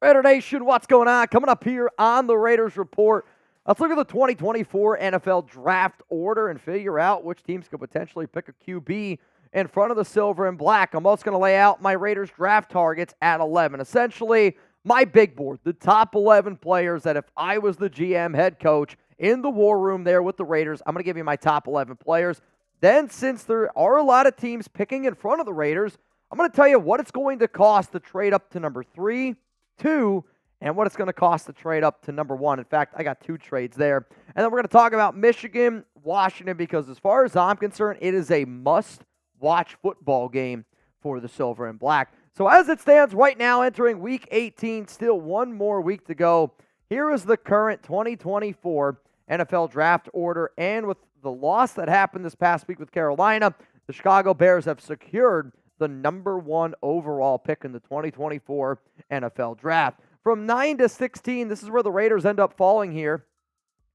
Raider Nation, what's going on? Coming up here on the Raiders Report, let's look at the 2024 NFL Draft Order and figure out which teams could potentially pick a QB in front of the silver and black. I'm also going to lay out my Raiders draft targets at 11. Essentially, my big board, the top 11 players that if I was the GM head coach in the war room there with the Raiders, I'm going to give you my top 11 players. Then, since there are a lot of teams picking in front of the Raiders, I'm going to tell you what it's going to cost to trade up to number 3, 2, and what it's going to cost to trade up to number 1. In fact, I got 2 trades there. And then we're going to talk about Michigan, Washington, because as far as I'm concerned, it is a must-watch football game for the silver and black. So as it stands right now, entering Week 18, still one more week to go, here is the current 2024 NFL Draft Order. And with the loss that happened this past week with Carolina, the Chicago Bears have secured the number 1 overall pick in the 2024 NFL Draft. From 9 to 16, this is where the Raiders end up falling here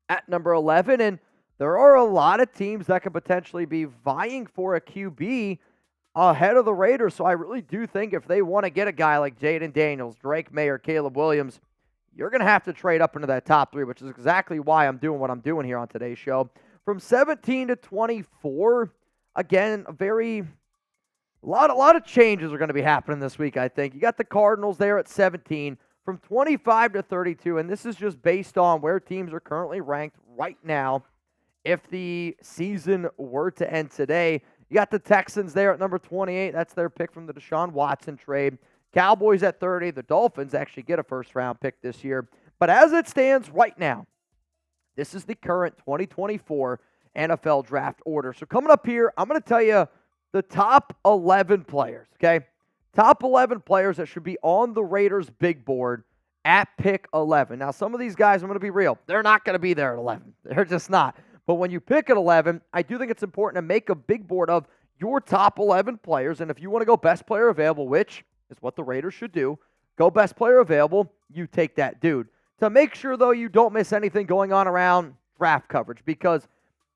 at number 11, and there are a lot of teams that could potentially be vying for a QB ahead of the Raiders, so I really do think if they want to get a guy like Jaden Daniels, Drake May, or Caleb Williams, you're going to have to trade up into that top 3, which is exactly why I'm doing what I'm doing here on today's show. From 17 to 24, again, a lot of changes are going to be happening this week, I think. You got the Cardinals there at 17. From 25 to 32, and this is just based on where teams are currently ranked right now. If the season were to end today, you got the Texans there at number 28. That's their pick from the Deshaun Watson trade. Cowboys at 30. The Dolphins actually get a first-round pick this year. But as it stands right now, this is the current 2024 NFL Draft Order. So coming up here, I'm going to tell you the top 11 players, okay? Top 11 players that should be on the Raiders' big board at pick 11. Now, some of these guys, I'm going to be real, they're not going to be there at 11. They're just not. But when you pick at 11, I do think it's important to make a big board of your top 11 players. And if you want to go best player available, which is what the Raiders should do, go best player available, you take that dude. To make sure, though, you don't miss anything going on around draft coverage. Because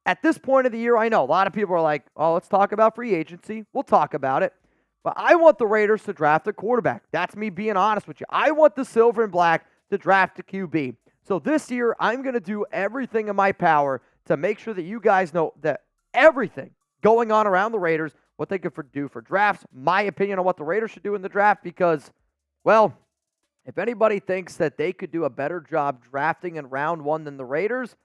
at this point of the year, I know a lot of people are like, oh, let's talk about free agency. We'll talk about it. But I want the Raiders to draft a quarterback. That's me being honest with you. I want the silver and black to draft a QB. So this year, I'm going to do everything in my power to make sure that you guys know that everything going on around the Raiders, what they could do for drafts, my opinion on what the Raiders should do in the draft, because, well, if anybody thinks that they could do a better job drafting in round 1 than the Raiders,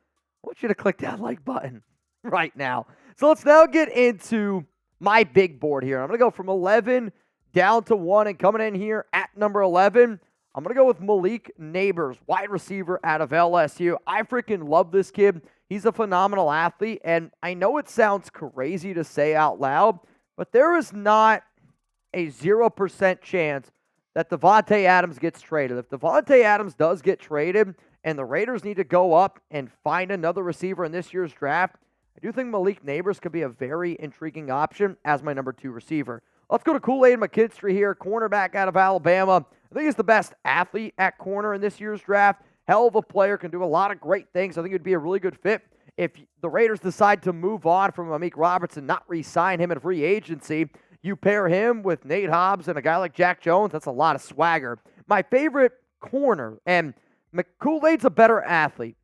I want you to click that like button right now. So let's now get into my big board here. I'm going to go from 11 down to 1, and coming in here at number 11, I'm going to go with Malik Neighbors, wide receiver out of LSU. I freaking love this kid. He's a phenomenal athlete, and I know it sounds crazy to say out loud, but there is not a 0% chance that Davante Adams gets traded. If Davante Adams does get traded and the Raiders need to go up and find another receiver in this year's draft, I do think Malik Neighbors could be a very intriguing option as my number 2 receiver. Let's go to Kool-Aid McKinstry here, cornerback out of Alabama. I think he's the best athlete at corner in this year's draft. Hell of a player, can do a lot of great things. I think it would be a really good fit if the Raiders decide to move on from Amik Robertson, not re-sign him in free agency. You pair him with Nate Hobbs and a guy like Jack Jones, that's a lot of swagger. My favorite corner, and Kool-Aid's a better athlete.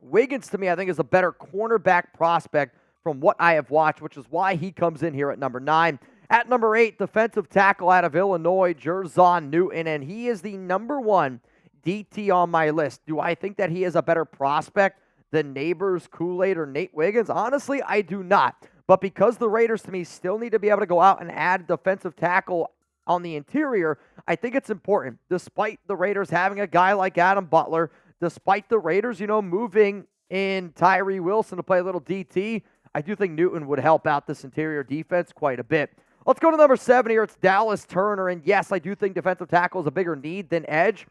Wiggins, to me, I think is a better cornerback prospect from what I have watched, which is why he comes in here at number 9. At number 8, defensive tackle out of Illinois, Jerzon Newton, and he is the number 1 DT on my list. Do I think that he is a better prospect than Neighbors, Kool-Aid, or Nate Wiggins? Honestly, I do not. But because the Raiders, to me, still need to be able to go out and add defensive tackle on the interior, I think it's important, despite the Raiders having a guy like Adam Butler, despite the Raiders, moving in Tyree Wilson to play a little DT, I do think Newton would help out this interior defense quite a bit. Let's go to number 7 here. It's Dallas Turner. And yes, I do think defensive tackle is a bigger need than edge.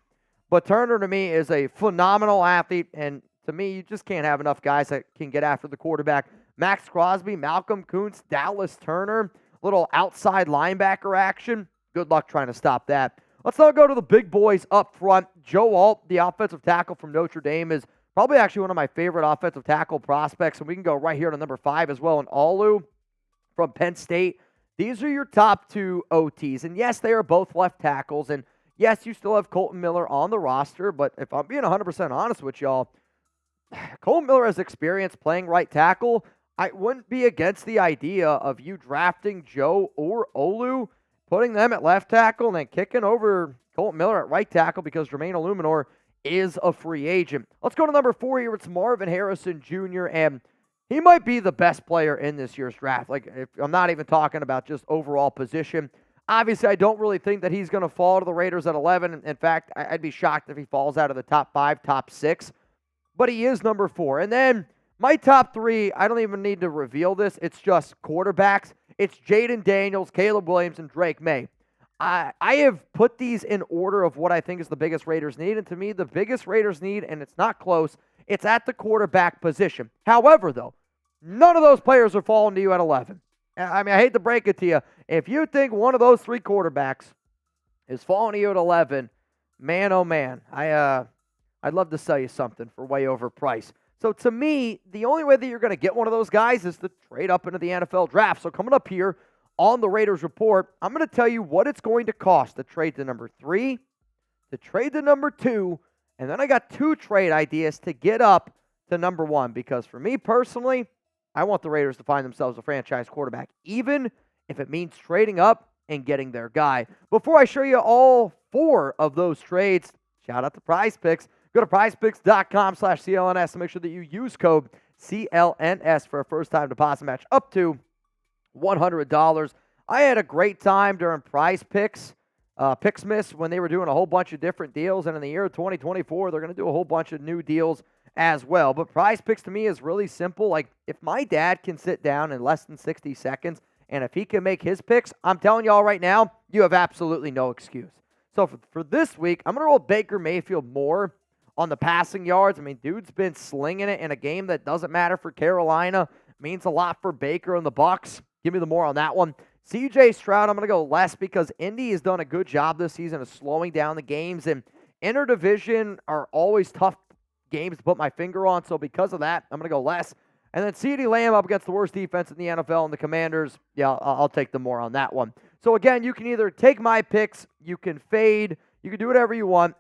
But Turner, to me, is a phenomenal athlete. And to me, you just can't have enough guys that can get after the quarterback. Max Crosby, Malcolm Kuntz, Dallas Turner, little outside linebacker action. Good luck trying to stop that. Let's now go to the big boys up front. Joe Alt, the offensive tackle from Notre Dame, is probably actually one of my favorite offensive tackle prospects. And we can go right here to number 5 as well. And Olu from Penn State. These are your top 2 OTs. And yes, they are both left tackles. And Yes, you still have Colton Miller on the roster, but if I'm being 100% honest with y'all, Colton Miller has experience playing right tackle. I wouldn't be against the idea of you drafting Joe or Olu, putting them at left tackle, and then kicking over Colton Miller at right tackle because Jermaine Illuminor is a free agent. Let's go to number 4 here. It's Marvin Harrison Jr., and he might be the best player in this year's draft. Like, if I'm not even talking about just overall position. Obviously, I don't really think that he's going to fall to the Raiders at 11. In fact, I'd be shocked if he falls out of the top 5, top 6. But he is number 4. And then my top 3, I don't even need to reveal this. It's just quarterbacks. It's Jaden Daniels, Caleb Williams, and Drake May. I have put these in order of what I think is the biggest Raiders need. And to me, the biggest Raiders need, and it's not close, it's at the quarterback position. However, though, none of those players are falling to you at 11. I mean, I hate to break it to you. If you think one of those 3 quarterbacks is falling to you at 11, man, oh man, I'd love to sell you something for way overpriced. So to me, the only way that you're going to get one of those guys is to trade up into the NFL draft. So coming up here on the Raiders Report, I'm going to tell you what it's going to cost to trade to number 3, to trade to number 2, and then I got 2 trade ideas to get up to number 1. Because for me personally, I want the Raiders to find themselves a franchise quarterback, even if it means trading up and getting their guy. Before I show you all 4 of those trades, shout out to PrizePicks. Go to prizepicks.com/CLNS and make sure that you use code CLNS for a first-time deposit match up to $100. I had a great time during PrizePicks, Picksmas, when they were doing a whole bunch of different deals. And in the year of 2024, they're going to do a whole bunch of new deals as well. But PrizePicks to me is really simple. Like, if my dad can sit down in less than 60 seconds, and if he can make his picks, I'm telling y'all right now, you have absolutely no excuse. So for this week, I'm going to roll Baker Mayfield more on the passing yards. I mean, dude's been slinging it in a game that doesn't matter for Carolina. Means a lot for Baker and the Bucs. Give me the more on that one. CJ Stroud, I'm going to go less because Indy has done a good job this season of slowing down the games. And interdivision are always tough games to put my finger on. So because of that, I'm going to go less. And then CeeDee Lamb up against the worst defense in the NFL and the Commanders. Yeah, I'll take the more on that one. So again, you can either take my picks, you can fade, you can do whatever you want.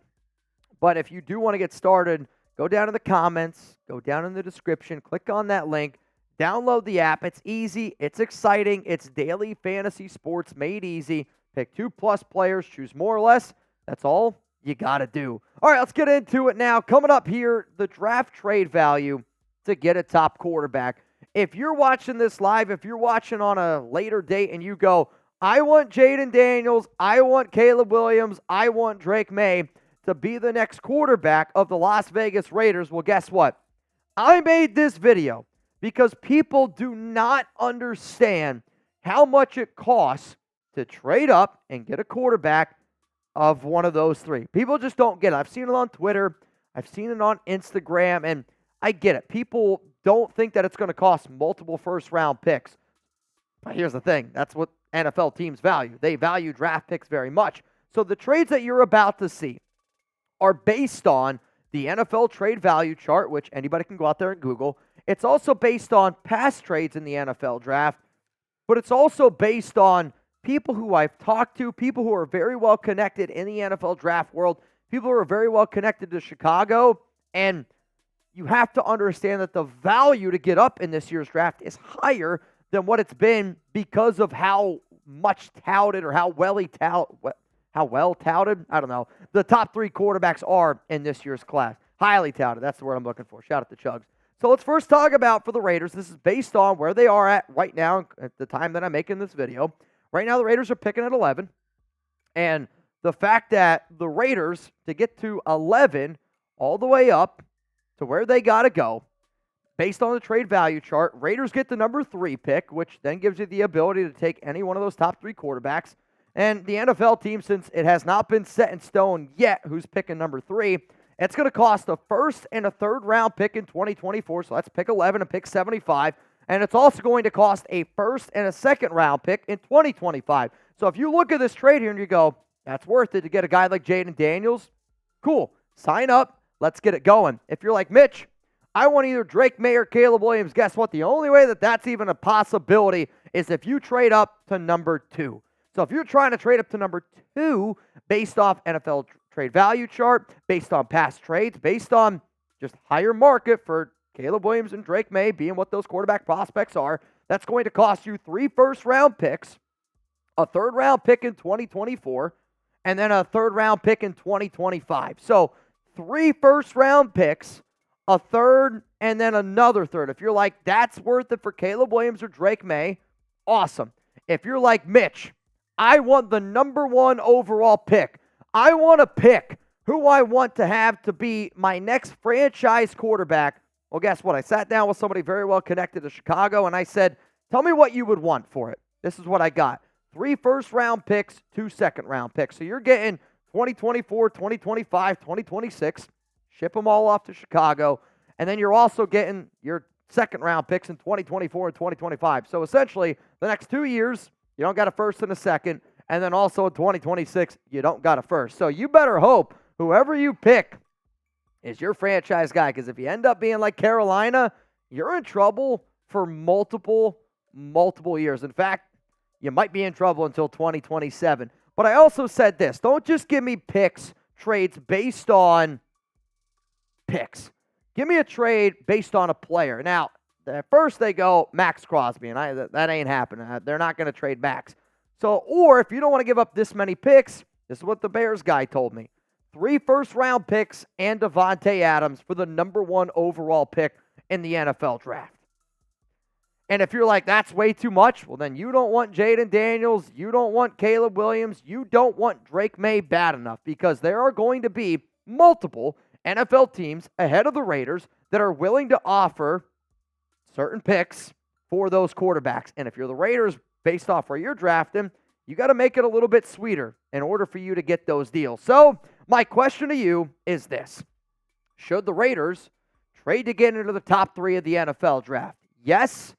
But if you do want to get started, go down in the comments, go down in the description, click on that link, download the app. It's easy, it's exciting, it's daily fantasy sports made easy. Pick 2+ players, choose more or less. That's all you got to do. All right, let's get into it now. Coming up here, the draft trade value to get a top quarterback. If you're watching this live, if you're watching on a later date and you go, I want Jaden Daniels, I want Caleb Williams, I want Drake May to be the next quarterback of the Las Vegas Raiders, well, guess what? I made this video because people do not understand how much it costs to trade up and get a quarterback of one of those 3. People just don't get it. I've seen it on Twitter. I've seen it on Instagram, and I get it. People don't think that it's going to cost multiple first-round picks. But here's the thing. That's what NFL teams value. They value draft picks very much. So the trades that you're about to see are based on the NFL trade value chart, which anybody can go out there and Google. It's also based on past trades in the NFL draft, but it's also based on people who I've talked to, people who are very well connected in the NFL draft world, people who are very well connected to Chicago, and you have to understand that the value to get up in this year's draft is higher than what it's been because of how much touted or how well touted, I don't know, the top 3 quarterbacks are in this year's class. Highly touted, that's the word I'm looking for. Shout out to Chugs. So let's first talk about for the Raiders. This is based on where they are at right now at the time that I'm making this video. Right now, the Raiders are picking at 11. And the fact that the Raiders, to get to 11 all the way up to where they got to go, based on the trade value chart, Raiders get the number 3 pick, which then gives you the ability to take any one of those top 3 quarterbacks. And the NFL team, since it has not been set in stone yet who's picking number 3, it's going to cost a first and a third-round pick in 2024, so that's pick 11 and pick 75. And it's also going to cost a first and a second-round pick in 2025. So if you look at this trade here and you go, that's worth it to get a guy like Jaden Daniels, cool. Sign up. Let's get it going. If you're like Mitch, I want either Drake May or Caleb Williams. Guess what? The only way that that's even a possibility is if you trade up to number 2. So if you're trying to trade up to number 2 based off NFL trade value chart, based on past trades, based on just higher market for Caleb Williams and Drake May being what those quarterback prospects are, that's going to cost you 3 first-round picks, a third-round pick in 2024, and then a third-round pick in 2025. So 3 first-round picks, a third, and then another third. If you're like, that's worth it for Caleb Williams or Drake May, awesome. If you're like, Mitch, I want the number 1 overall pick. I want to pick who I want to have to be my next franchise quarterback. Well, guess what? I sat down with somebody very well connected to Chicago, and I said, tell me what you would want for it. This is what I got. 3 first-round picks, 2 second-round picks. So you're getting 2024, 2025, 2026. Ship them all off to Chicago. And then you're also getting your second-round picks in 2024 and 2025. So essentially, the next 2 years, you don't got a first and a second. And then also in 2026, you don't got a first. So you better hope whoever you pick is your franchise guy. Because if you end up being like Carolina, you're in trouble for multiple years. In fact, you might be in trouble until 2027. But I also said this. Don't just give me picks, trades based on picks. Give me a trade based on a player. Now, at first they go Max Crosby, and that ain't happening. They're not going to trade Max. So, or if you don't want to give up this many picks, this is what the Bears guy told me. 3 first-round picks and Davante Adams for the number 1 overall pick in the NFL draft. And if you're like, that's way too much, well, then you don't want Jaden Daniels, you don't want Caleb Williams, you don't want Drake May bad enough, because there are going to be multiple NFL teams ahead of the Raiders that are willing to offer certain picks for those quarterbacks. And if you're the Raiders, based off where you're drafting, you got to make it a little bit sweeter in order for you to get those deals. So my question to you is this. Should the Raiders trade to get into the top 3 of the NFL draft? Yes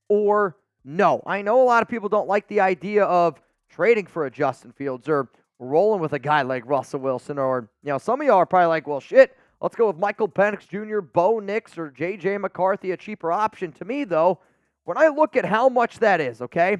or no? I know a lot of people don't like the idea of trading for a Justin Fields or rolling with a guy like Russell Wilson, or, some of y'all are probably like, well, shit, let's go with Michael Penix Jr., Bo Nix, or J.J. McCarthy, a cheaper option. To me, though, when I look at how much that is, okay,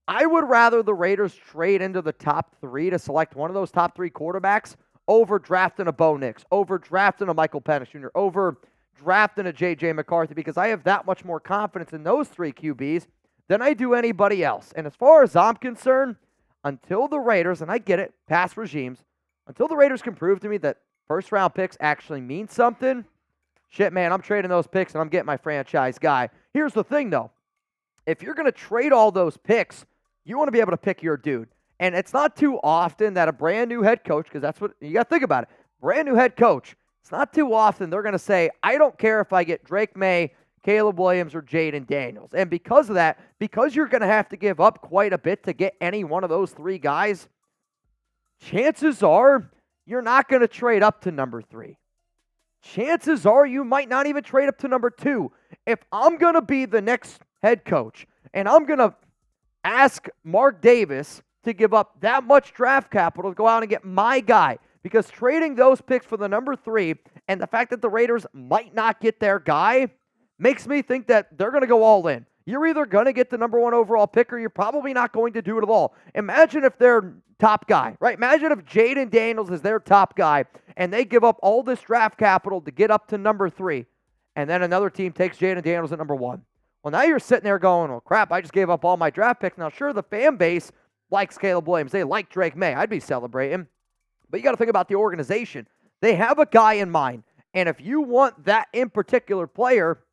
I would rather the Raiders trade into the top 3 to select one of those top 3 quarterbacks over drafting a Bo Nix, over drafting a Michael Penix Jr., over drafting a J.J. McCarthy, because I have that much more confidence in those 3 QBs than I do anybody else. And as far as I'm concerned, until the Raiders, and I get it, past regimes, until the Raiders can prove to me that first-round picks actually mean something, shit, man, I'm trading those picks and I'm getting my franchise guy. Here's the thing, though. If you're going to trade all those picks, you want to be able to pick your dude. And it's not too often that a brand new head coach, because that's what you got to think about it, brand new head coach, it's not too often they're going to say, I don't care if I get Drake May, Caleb Williams, or Jaden Daniels. And because of that, because you're going to have to give up quite a bit to get any one of those 3 guys, chances are you're not going to trade up to number 3. Chances are you might not even trade up to number 2. If I'm going to be the next head coach and I'm going to ask Mark Davis to give up that much draft capital to go out and get my guy, because trading those picks for the number 3 and the fact that the Raiders might not get their guy makes me think that they're going to go all in. You're either going to get the number 1 overall pick or you're probably not going to do it at all. Imagine if their top guy, right? Imagine if Jaden Daniels is their top guy and they give up all this draft capital to get up to number 3, and then another team takes Jaden Daniels at number 1. Well, now you're sitting there going, well, crap, I just gave up all my draft picks. Now, sure, the fan base likes Caleb Williams. They like Drake May. I'd be celebrating. But you got to think about the organization. They have a guy in mind. And if you want that in particular player,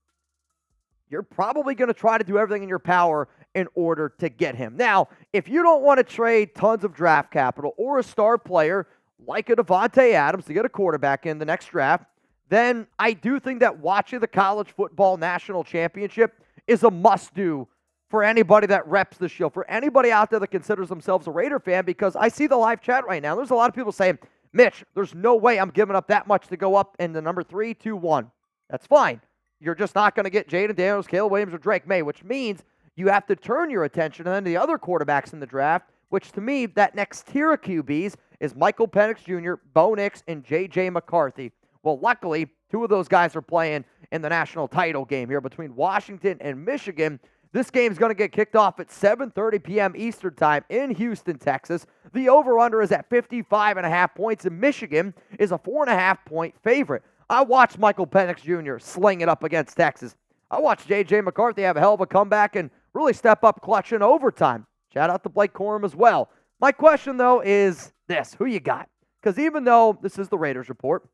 you're probably going to try to do everything in your power in order to get him. Now, if you don't want to trade tons of draft capital or a star player like a Davante Adams to get a quarterback in the next draft, then I do think that watching the College Football National Championship is a must-do for anybody that reps the show, for anybody out there that considers themselves a Raider fan, because I see the live chat right now. There's a lot of people saying, Mitch, there's no way I'm giving up that much to go up in the number 3, 2, 1. That's fine. You're just not going to get Jaden Daniels, Caleb Williams, or Drake May, which means you have to turn your attention to the other quarterbacks in the draft, which to me, that next tier of QBs is Michael Penix Jr., Bo Nix, and J.J. McCarthy. Well, luckily, 2 of those guys are playing in the national title game here between Washington and Michigan. This game's going to get kicked off at 7:30 p.m. Eastern Time in Houston, Texas. The over-under is at 55.5 points, and Michigan is a 4.5-point favorite. I watched Michael Penix Jr. sling it up against Texas. I watched J.J. McCarthy have a hell of a comeback and really step up clutch in overtime. Shout out to Blake Corum as well. My question, though, is this. Who you got? Because even though this is the Raiders Report,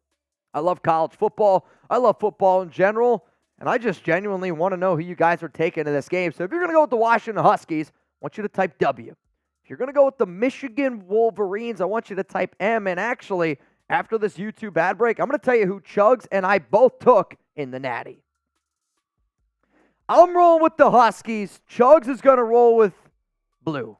I love college football. I love football in general. And I just genuinely want to know who you guys are taking in this game. So if you're going to go with the Washington Huskies, I want you to type W. If you're going to go with the Michigan Wolverines, I want you to type M. And actually, after this YouTube ad break, I'm going to tell you who Chugs and I both took in the Natty. I'm rolling with the Huskies. Chugs is going to roll with blue.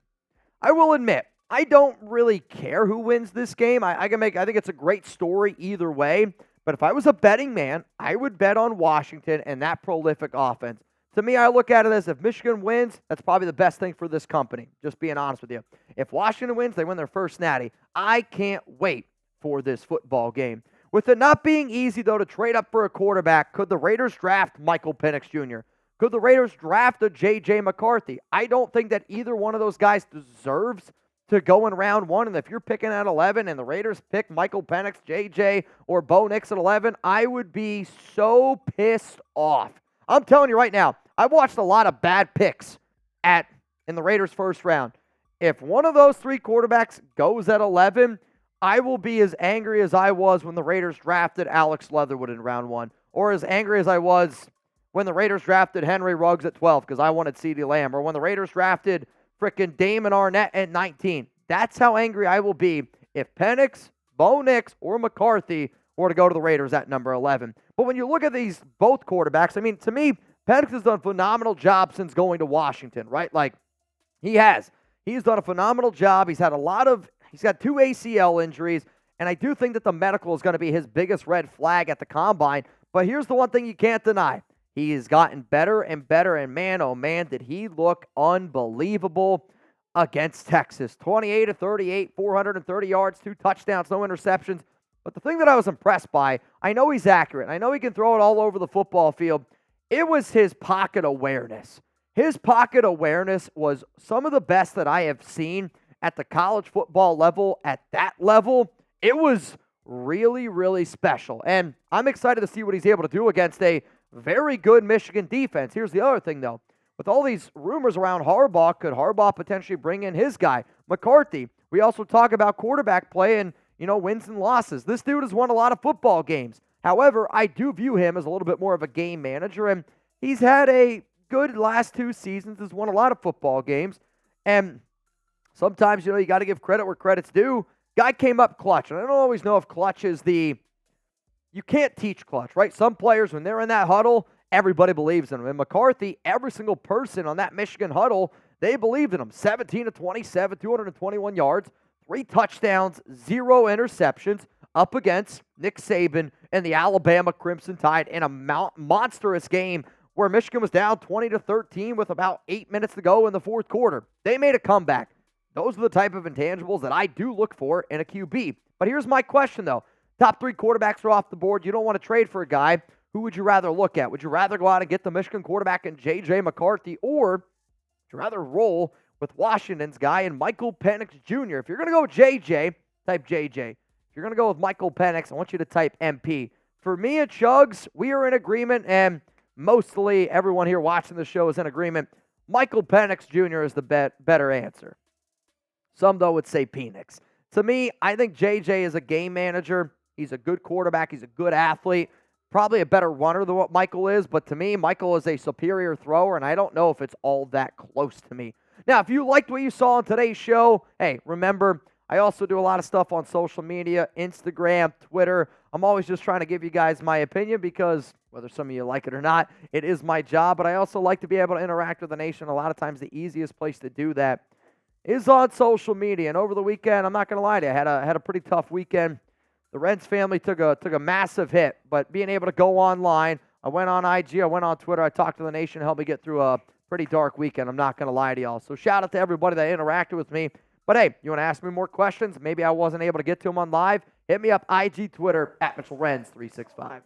I will admit, I don't really care who wins this game. I think it's a great story either way. But if I was a betting man, I would bet on Washington and that prolific offense. To me, I look at it as if Michigan wins, that's probably the best thing for this company, just being honest with you. If Washington wins, they win their first natty. I can't wait for this football game. With it not being easy, though, to trade up for a quarterback, could the Raiders draft Michael Penix Jr.? Could the Raiders draft a J.J. McCarthy? I don't think that either one of those guys deserves to go in round one, and if you're picking at 11 and the Raiders pick Michael Penix, J.J., or Bo Nix at 11, I would be so pissed off. I'm telling you right now, I've watched a lot of bad picks in the Raiders' first round. If one of those three quarterbacks goes at 11, I will be as angry as I was when the Raiders drafted Alex Leatherwood in round one, or as angry as I was when the Raiders drafted Henry Ruggs at 12 because I wanted CeeDee Lamb, or when the Raiders drafted frickin' Damon Arnett at 19. That's how angry I will be if Penix, Bo Nix, or McCarthy were to go to the Raiders at number 11. But when you look at these both quarterbacks, I mean, to me, Penix has done a phenomenal job since going to Washington, right? Like, he has. He's done a phenomenal job. He's got 2 ACL injuries, and I do think that the medical is going to be his biggest red flag at the combine. But here's the one thing you can't deny. He has gotten better and better, and man, oh man, did he look unbelievable against Texas. 28 of 38, 430 yards, 2 touchdowns, no interceptions. But the thing that I was impressed by, I know he's accurate. I know he can throw it all over the football field. It was his pocket awareness. His pocket awareness was some of the best that I have seen at the college football level, at that level. It was really, really special. And I'm excited to see what he's able to do against a very good Michigan defense. Here's the other thing, though. With all these rumors around Harbaugh, could Harbaugh potentially bring in his guy, McCarthy? We also talk about quarterback play and, wins and losses. This dude has won a lot of football games. However, I do view him as a little bit more of a game manager, and he's had a good last 2 seasons, has won a lot of football games. And sometimes, you got to give credit where credit's due. Guy came up clutch, and I don't always know if clutch is you can't teach clutch, right? Some players, when they're in that huddle, everybody believes in him. And McCarthy, every single person on that Michigan huddle, they believed in him. 17 of 27, 221 yards, 3 touchdowns, 0 interceptions up against Nick Saban and the Alabama Crimson Tide in a monstrous game where Michigan was down 20-13 with about 8 minutes to go in the fourth quarter. They made a comeback. Those are the type of intangibles that I do look for in a QB. But here's my question, though. Top 3 quarterbacks are off the board. You don't want to trade for a guy. Who would you rather look at? Would you rather go out and get the Michigan quarterback in J.J. McCarthy, or would you rather roll with Washington's guy in Michael Penix Jr.? If you're going to go with J.J., type J.J. If you're going to go with Michael Penix, I want you to type MP. For me at Chugs, we are in agreement, and mostly everyone here watching the show is in agreement. Michael Penix Jr. is the better answer. Some, though, would say Penix. To me, I think J.J. is a game manager. He's a good quarterback. He's a good athlete. Probably a better runner than what Michael is, but to me, Michael is a superior thrower, and I don't know if it's all that close to me. Now, if you liked what you saw on today's show, hey, remember, I also do a lot of stuff on social media, Instagram, Twitter. I'm always just trying to give you guys my opinion because, whether some of you like it or not, it is my job, but I also like to be able to interact with the nation. A lot of times, the easiest place to do that is on social media, and over the weekend, I'm not going to lie to you, I had a pretty tough weekend. The Renz family took a massive hit, but being able to go online, I went on IG, I went on Twitter, I talked to the nation, helped me get through a pretty dark weekend. I'm not going to lie to y'all. So shout out to everybody that interacted with me. But hey, you want to ask me more questions? Maybe I wasn't able to get to them on live. Hit me up IG, Twitter, @Mitchell Renz 365.